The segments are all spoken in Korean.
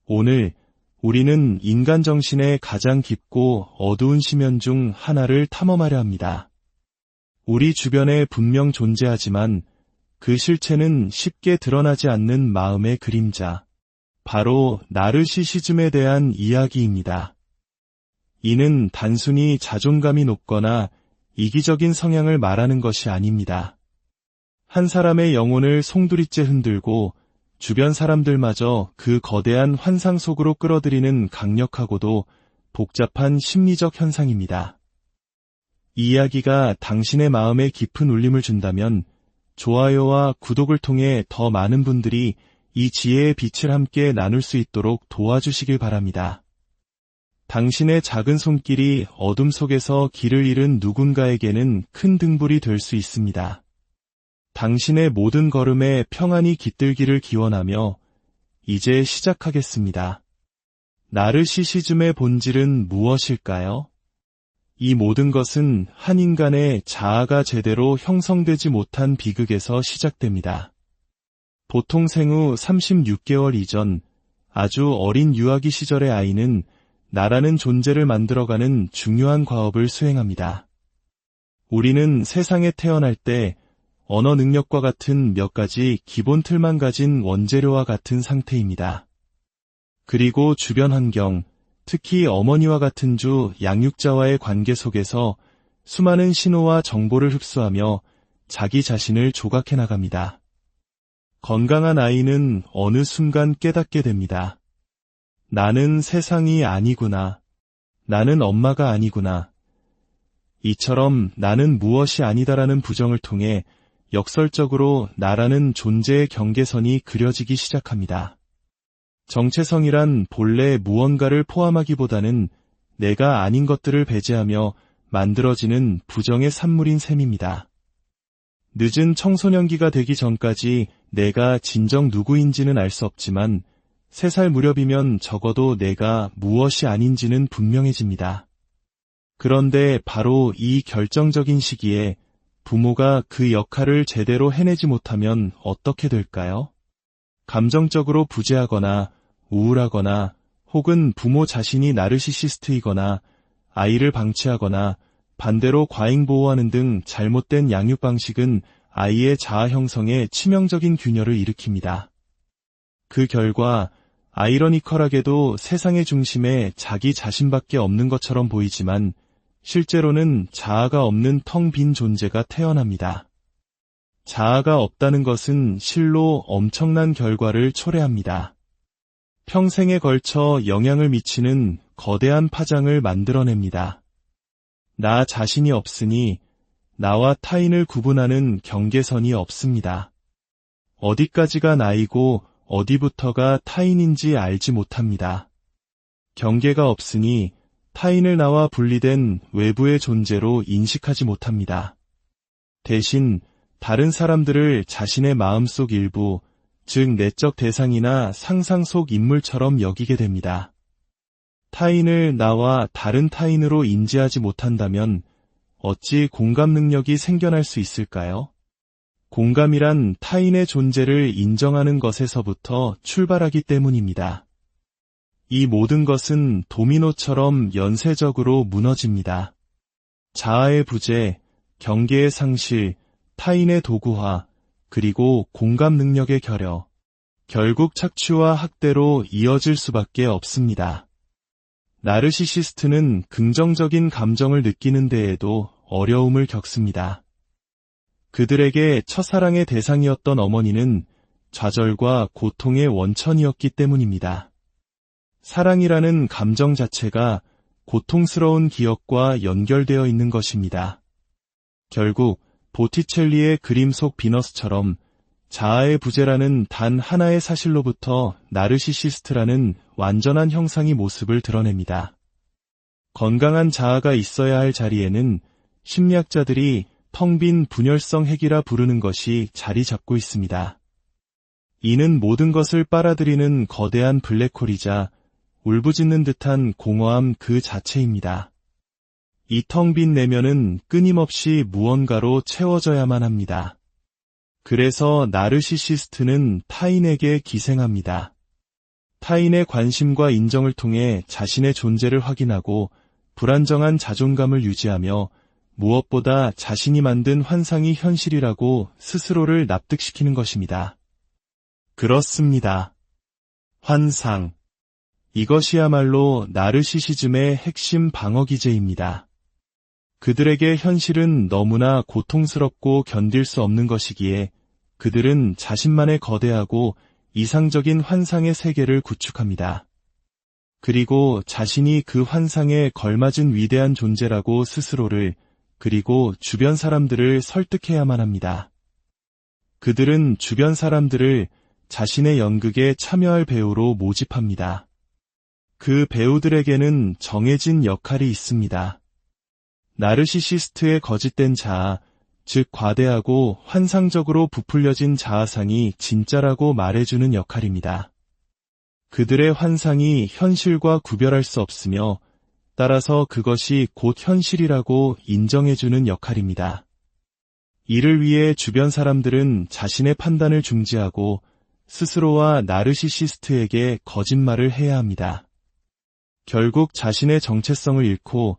오늘 우리는 인간 정신의 가장 깊고 어두운 심연 중 하나를 탐험하려 합니다. 우리 주변에 분명 존재하지만 그 실체는 쉽게 드러나지 않는 마음의 그림자, 바로 나르시시즘에 대한 이야기입니다. 이는 단순히 자존감이 높거나 이기적인 성향을 말하는 것이 아닙니다. 한 사람의 영혼을 송두리째 흔들고 주변 사람들마저 그 거대한 환상 속으로 끌어들이는 강력하고도 복잡한 심리적 현상입니다. 이 이야기가 당신의 마음에 깊은 울림을 준다면 좋아요와 구독을 통해 더 많은 분들이 이 지혜의 빛을 함께 나눌 수 있도록 도와주시길 바랍니다. 당신의 작은 손길이 어둠 속에서 길을 잃은 누군가에게는 큰 등불이 될 수 있습니다. 당신의 모든 걸음에 평안이 깃들기를 기원하며 이제 시작하겠습니다. 나르시시즘의 본질은 무엇일까요? 이 모든 것은 한 인간의 자아가 제대로 형성되지 못한 비극에서 시작됩니다. 보통 생후 36개월 이전 아주 어린 유아기 시절의 아이는 나라는 존재를 만들어가는 중요한 과업을 수행합니다. 우리는 세상에 태어날 때 언어 능력과 같은 몇 가지 기본 틀만 가진 원재료와 같은 상태입니다. 그리고 주변 환경, 특히 어머니와 같은 주 양육자와의 관계 속에서 수많은 신호와 정보를 흡수하며 자기 자신을 조각해 나갑니다. 건강한 아이는 어느 순간 깨닫게 됩니다. 나는 세상이 아니구나. 나는 엄마가 아니구나. 이처럼 나는 무엇이 아니다라는 부정을 통해 역설적으로 나라는 존재의 경계선이 그려지기 시작합니다. 정체성이란 본래 무언가를 포함하기보다는 내가 아닌 것들을 배제하며 만들어지는 부정의 산물인 셈입니다. 늦은 청소년기가 되기 전까지 내가 진정 누구인지는 알 수 없지만 3살 무렵이면 적어도 내가 무엇이 아닌지는 분명해집니다. 그런데 바로 이 결정적인 시기에 부모가 그 역할을 제대로 해내지 못하면 어떻게 될까요? 감정적으로 부재하거나 우울하거나 혹은 부모 자신이 나르시시스트이거나 아이를 방치하거나 반대로 과잉보호하는 등 잘못된 양육 방식은 아이의 자아 형성에 치명적인 균열을 일으킵니다. 그 결과 아이러니컬하게도 세상의 중심에 자기 자신밖에 없는 것처럼 보이지만 실제로는 자아가 없는 텅 빈 존재가 태어납니다. 자아가 없다는 것은 실로 엄청난 결과를 초래합니다. 평생에 걸쳐 영향을 미치는 거대한 파장을 만들어냅니다. 나 자신이 없으니 나와 타인을 구분하는 경계선이 없습니다. 어디까지가 나이고 어디부터가 타인인지 알지 못합니다. 경계가 없으니 타인을 나와 분리된 외부의 존재로 인식하지 못합니다. 대신 다른 사람들을 자신의 마음속 일부, 즉 내적 대상이나 상상 속 인물처럼 여기게 됩니다. 타인을 나와 다른 타인으로 인지하지 못한다면 어찌 공감 능력이 생겨날 수 있을까요? 공감이란 타인의 존재를 인정하는 것에서부터 출발하기 때문입니다. 이 모든 것은 도미노처럼 연쇄적으로 무너집니다. 자아의 부재, 경계의 상실, 타인의 도구화, 그리고 공감 능력의 결여, 결국 착취와 학대로 이어질 수밖에 없습니다. 나르시시스트는 긍정적인 감정을 느끼는 데에도 어려움을 겪습니다. 그들에게 첫사랑의 대상이었던 어머니는 좌절과 고통의 원천이었기 때문입니다. 사랑이라는 감정 자체가 고통스러운 기억과 연결되어 있는 것입니다. 결국 보티첼리의 그림 속 비너스처럼 자아의 부재라는 단 하나의 사실로부터 나르시시스트라는 완전한 형상이 모습을 드러냅니다. 건강한 자아가 있어야 할 자리에는 심리학자들이 텅 빈 분열성 핵이라 부르는 것이 자리 잡고 있습니다. 이는 모든 것을 빨아들이는 거대한 블랙홀이자 울부짖는 듯한 공허함 그 자체입니다. 이 텅 빈 내면은 끊임없이 무언가로 채워져야만 합니다. 그래서 나르시시스트는 타인에게 기생합니다. 타인의 관심과 인정을 통해 자신의 존재를 확인하고 불안정한 자존감을 유지하며 무엇보다 자신이 만든 환상이 현실이라고 스스로를 납득시키는 것입니다. 그렇습니다. 환상. 이것이야말로 나르시시즘의 핵심 방어 기제입니다. 그들에게 현실은 너무나 고통스럽고 견딜 수 없는 것이기에 그들은 자신만의 거대하고 이상적인 환상의 세계를 구축합니다. 그리고 자신이 그 환상에 걸맞은 위대한 존재라고 스스로를 그리고 주변 사람들을 설득해야만 합니다. 그들은 주변 사람들을 자신의 연극에 참여할 배우로 모집합니다. 그 배우들에게는 정해진 역할이 있습니다. 나르시시스트의 거짓된 자아, 즉 과대하고 환상적으로 부풀려진 자아상이 진짜라고 말해주는 역할입니다. 그들의 환상이 현실과 구별할 수 없으며 따라서 그것이 곧 현실이라고 인정해주는 역할입니다. 이를 위해 주변 사람들은 자신의 판단을 중지하고 스스로와 나르시시스트에게 거짓말을 해야 합니다. 결국 자신의 정체성을 잃고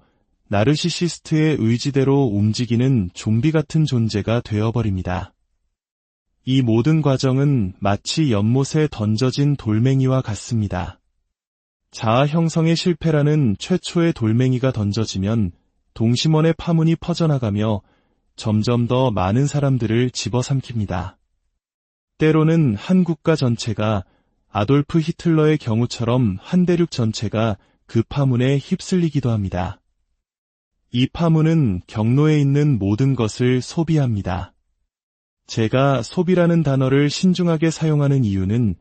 나르시시스트의 의지대로 움직이는 좀비 같은 존재가 되어버립니다. 이 모든 과정은 마치 연못에 던져진 돌멩이와 같습니다. 자아 형성의 실패라는 최초의 돌멩이가 던져지면 동심원의 파문이 퍼져나가며 점점 더 많은 사람들을 집어삼킵니다. 때로는 한 국가 전체가 아돌프 히틀러의 경우처럼 한 대륙 전체가 그 파문에 휩쓸리기도 합니다. 이 파문은 경로에 있는 모든 것을 소비합니다. 제가 소비라는 단어를 신중하게 사용하는 이유는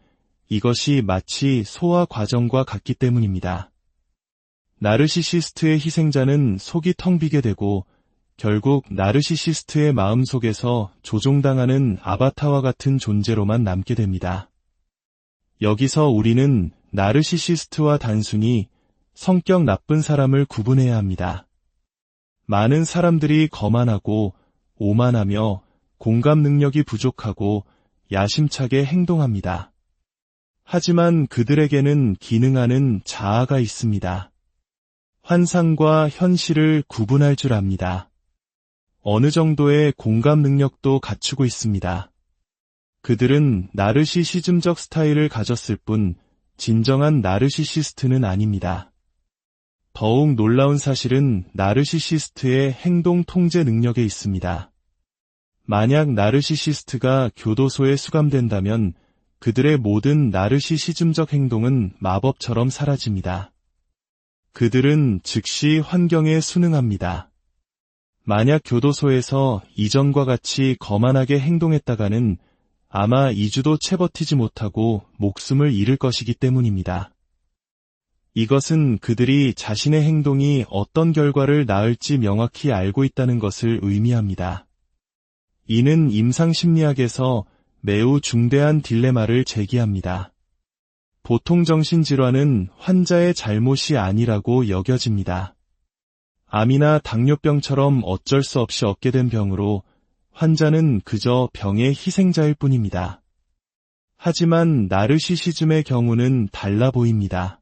이것이 마치 소화 과정과 같기 때문입니다. 나르시시스트의 희생자는 속이 텅 비게 되고 결국 나르시시스트의 마음속에서 조종당하는 아바타와 같은 존재로만 남게 됩니다. 여기서 우리는 나르시시스트와 단순히 성격 나쁜 사람을 구분해야 합니다. 많은 사람들이 거만하고 오만하며 공감 능력이 부족하고 야심차게 행동합니다. 하지만 그들에게는 기능하는 자아가 있습니다. 환상과 현실을 구분할 줄 압니다. 어느 정도의 공감 능력도 갖추고 있습니다. 그들은 나르시시즘적 스타일을 가졌을 뿐 진정한 나르시시스트는 아닙니다. 더욱 놀라운 사실은 나르시시스트의 행동 통제 능력에 있습니다. 만약 나르시시스트가 교도소에 수감된다면 그들의 모든 나르시시즘적 행동은 마법처럼 사라집니다. 그들은 즉시 환경에 순응합니다. 만약 교도소에서 이전과 같이 거만하게 행동했다가는 아마 2주도 채 버티지 못하고 목숨을 잃을 것이기 때문입니다. 이것은 그들이 자신의 행동이 어떤 결과를 낳을지 명확히 알고 있다는 것을 의미합니다. 이는 임상심리학에서 매우 중대한 딜레마를 제기합니다. 보통 정신질환은 환자의 잘못이 아니라고 여겨집니다. 암이나 당뇨병처럼 어쩔 수 없이 얻게 된 병으로 환자는 그저 병의 희생자일 뿐입니다. 하지만 나르시시즘의 경우는 달라 보입니다.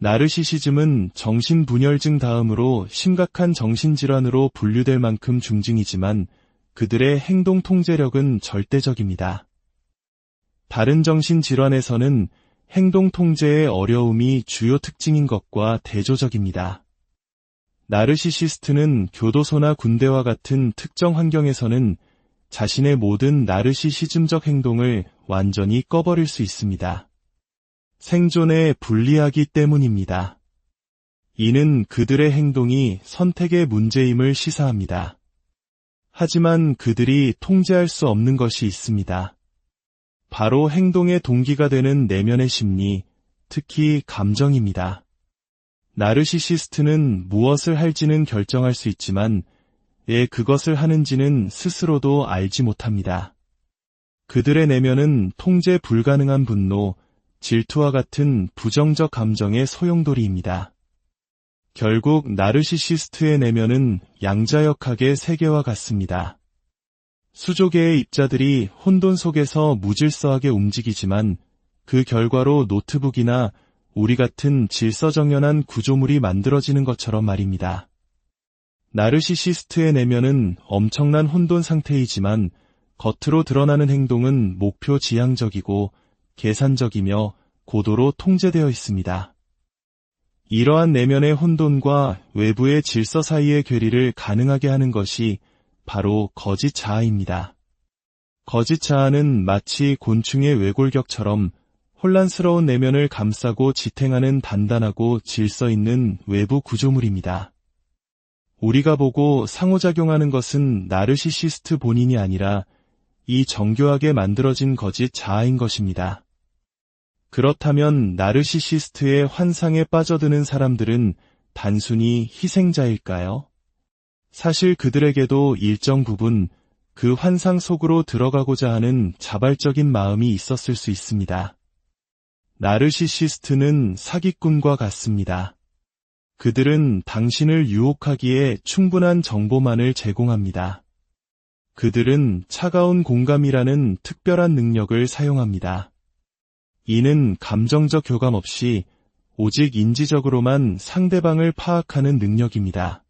나르시시즘은 정신분열증 다음으로 심각한 정신질환으로 분류될 만큼 중증이지만 그들의 행동 통제력은 절대적입니다. 다른 정신질환에서는 행동 통제의 어려움이 주요 특징인 것과 대조적입니다. 나르시시스트는 교도소나 군대와 같은 특정 환경에서는 자신의 모든 나르시시즘적 행동을 완전히 꺼버릴 수 있습니다. 생존에 불리하기 때문입니다. 이는 그들의 행동이 선택의 문제임을 시사합니다. 하지만 그들이 통제할 수 없는 것이 있습니다. 바로 행동의 동기가 되는 내면의 심리, 특히 감정입니다. 나르시시스트는 무엇을 할지는 결정할 수 있지만 왜 그것을 하는지는 스스로도 알지 못합니다. 그들의 내면은 통제 불가능한 분노, 질투와 같은 부정적 감정의 소용돌이입니다. 결국 나르시시스트의 내면은 양자역학의 세계와 같습니다. 수조계의 입자들이 혼돈 속에서 무질서하게 움직이지만 그 결과로 노트북이나 우리 같은 질서정연한 구조물이 만들어지는 것처럼 말입니다. 나르시시스트의 내면은 엄청난 혼돈 상태이지만 겉으로 드러나는 행동은 목표 지향적이고 계산적이며 고도로 통제되어 있습니다. 이러한 내면의 혼돈과 외부의 질서 사이의 괴리를 가능하게 하는 것이 바로 거짓 자아입니다. 거짓 자아는 마치 곤충의 외골격처럼 혼란스러운 내면을 감싸고 지탱하는 단단하고 질서 있는 외부 구조물입니다. 우리가 보고 상호작용하는 것은 나르시시스트 본인이 아니라 이 정교하게 만들어진 거짓 자아인 것입니다. 그렇다면 나르시시스트의 환상에 빠져드는 사람들은 단순히 희생자일까요? 사실 그들에게도 일정 부분 그 환상 속으로 들어가고자 하는 자발적인 마음이 있었을 수 있습니다. 나르시시스트는 사기꾼과 같습니다. 그들은 당신을 유혹하기에 충분한 정보만을 제공합니다. 그들은 차가운 공감이라는 특별한 능력을 사용합니다. 이는 감정적 교감 없이 오직 인지적으로만 상대방을 파악하는 능력입니다.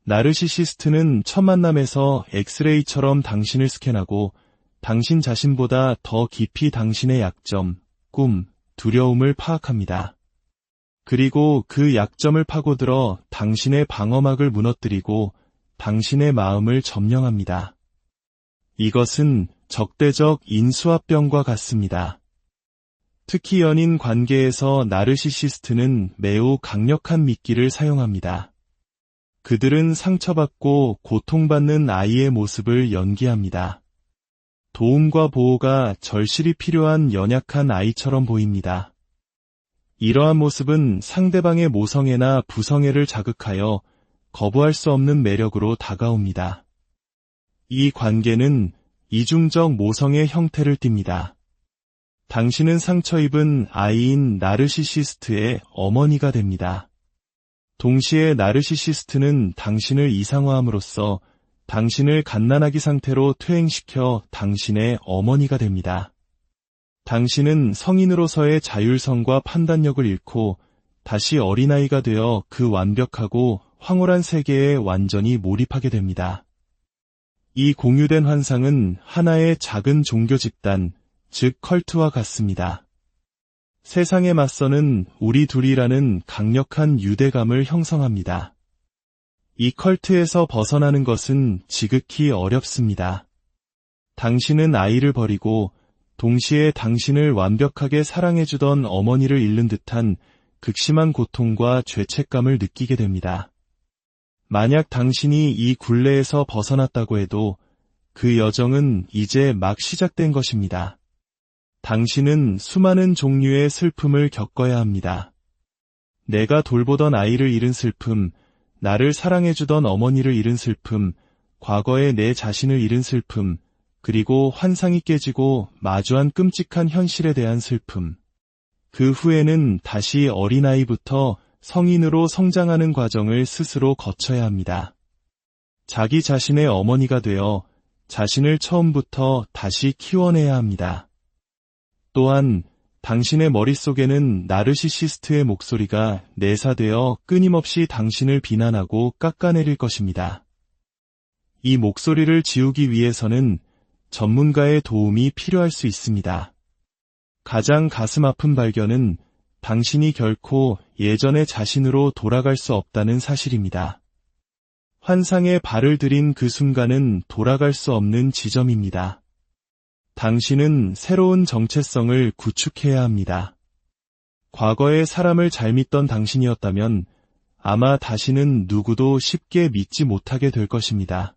나르시시스트는 첫 만남에서 엑스레이처럼 당신을 스캔하고 당신 자신보다 더 깊이 당신의 약점, 꿈, 두려움을 파악합니다. 그리고 그 약점을 파고들어 당신의 방어막을 무너뜨리고 당신의 마음을 점령합니다. 이것은 적대적 인수합병과 같습니다. 특히 연인 관계에서 나르시시스트는 매우 강력한 미끼를 사용합니다. 그들은 상처받고 고통받는 아이의 모습을 연기합니다. 도움과 보호가 절실히 필요한 연약한 아이처럼 보입니다. 이러한 모습은 상대방의 모성애나 부성애를 자극하여 거부할 수 없는 매력으로 다가옵니다. 이 관계는 이중적 모성의 형태를 띱니다. 당신은 상처 입은 아이인 나르시시스트의 어머니가 됩니다. 동시에 나르시시스트는 당신을 이상화함으로써 당신을 갓난아기 상태로 퇴행시켜 당신의 어머니가 됩니다. 당신은 성인으로서의 자율성과 판단력을 잃고 다시 어린아이가 되어 그 완벽하고 황홀한 세계에 완전히 몰입하게 됩니다. 이 공유된 환상은 하나의 작은 종교 집단, 즉 컬트와 같습니다. 세상에 맞서는 우리 둘이라는 강력한 유대감을 형성합니다. 이 컬트에서 벗어나는 것은 지극히 어렵습니다. 당신은 아이를 버리고 동시에 당신을 완벽하게 사랑해주던 어머니를 잃는 듯한 극심한 고통과 죄책감을 느끼게 됩니다. 만약 당신이 이 굴레에서 벗어났다고 해도 그 여정은 이제 막 시작된 것입니다. 당신은 수많은 종류의 슬픔을 겪어야 합니다. 내가 돌보던 아이를 잃은 슬픔, 나를 사랑해주던 어머니를 잃은 슬픔, 과거의 내 자신을 잃은 슬픔, 그리고 환상이 깨지고 마주한 끔찍한 현실에 대한 슬픔. 그 후에는 다시 어린아이부터 성인으로 성장하는 과정을 스스로 거쳐야 합니다. 자기 자신의 어머니가 되어 자신을 처음부터 다시 키워내야 합니다. 또한 당신의 머릿속에는 나르시시스트의 목소리가 내사되어 끊임없이 당신을 비난하고 깎아내릴 것입니다. 이 목소리를 지우기 위해서는 전문가의 도움이 필요할 수 있습니다. 가장 가슴 아픈 발견은 당신이 결코 예전의 자신으로 돌아갈 수 없다는 사실입니다. 환상에 발을 들인 그 순간은 돌아갈 수 없는 지점입니다. 당신은 새로운 정체성을 구축해야 합니다. 과거에 사람을 잘 믿던 당신이었다면 아마 다시는 누구도 쉽게 믿지 못하게 될 것입니다.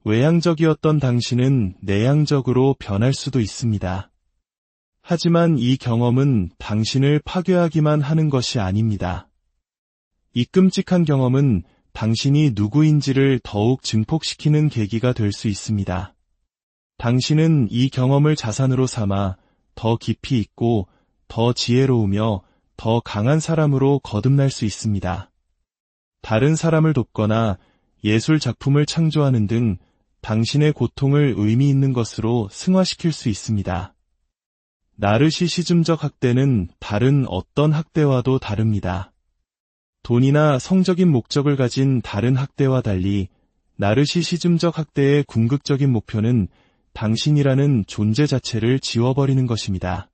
외향적이었던 당신은 내향적으로 변할 수도 있습니다. 하지만 이 경험은 당신을 파괴하기만 하는 것이 아닙니다. 이 끔찍한 경험은 당신이 누구인지를 더욱 증폭시키는 계기가 될 수 있습니다. 당신은 이 경험을 자산으로 삼아 더 깊이 있고 더 지혜로우며 더 강한 사람으로 거듭날 수 있습니다. 다른 사람을 돕거나 예술 작품을 창조하는 등 당신의 고통을 의미 있는 것으로 승화시킬 수 있습니다. 나르시시즘적 학대는 다른 어떤 학대와도 다릅니다. 돈이나 성적인 목적을 가진 다른 학대와 달리 나르시시즘적 학대의 궁극적인 목표는 당신이라는 존재 자체를 지워버리는 것입니다.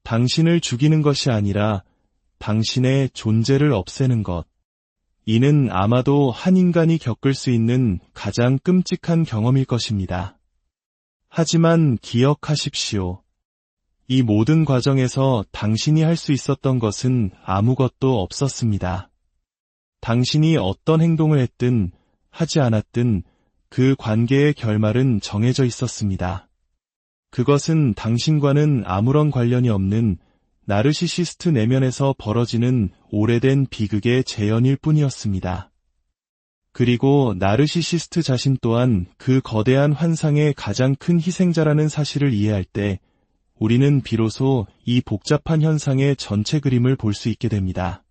당신을 죽이는 것이 아니라 당신의 존재를 없애는 것. 이는 아마도 한 인간이 겪을 수 있는 가장 끔찍한 경험일 것입니다. 하지만 기억하십시오. 이 모든 과정에서 당신이 할 수 있었던 것은 아무것도 없었습니다. 당신이 어떤 행동을 했든 하지 않았든 그 관계의 결말은 정해져 있었습니다. 그것은 당신과는 아무런 관련이 없는 나르시시스트 내면에서 벌어지는 오래된 비극의 재현일 뿐이었습니다. 그리고 나르시시스트 자신 또한 그 거대한 환상의 가장 큰 희생자라는 사실을 이해할 때 우리는 비로소 이 복잡한 현상의 전체 그림을 볼 수 있게 됩니다.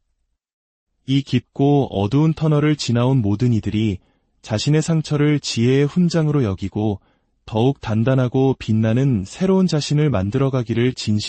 이 깊고 어두운 터널을 지나온 모든 이들이 자신의 상처를 지혜의 훈장으로 여기고 더욱 단단하고 빛나는 새로운 자신을 만들어가기를 진심으로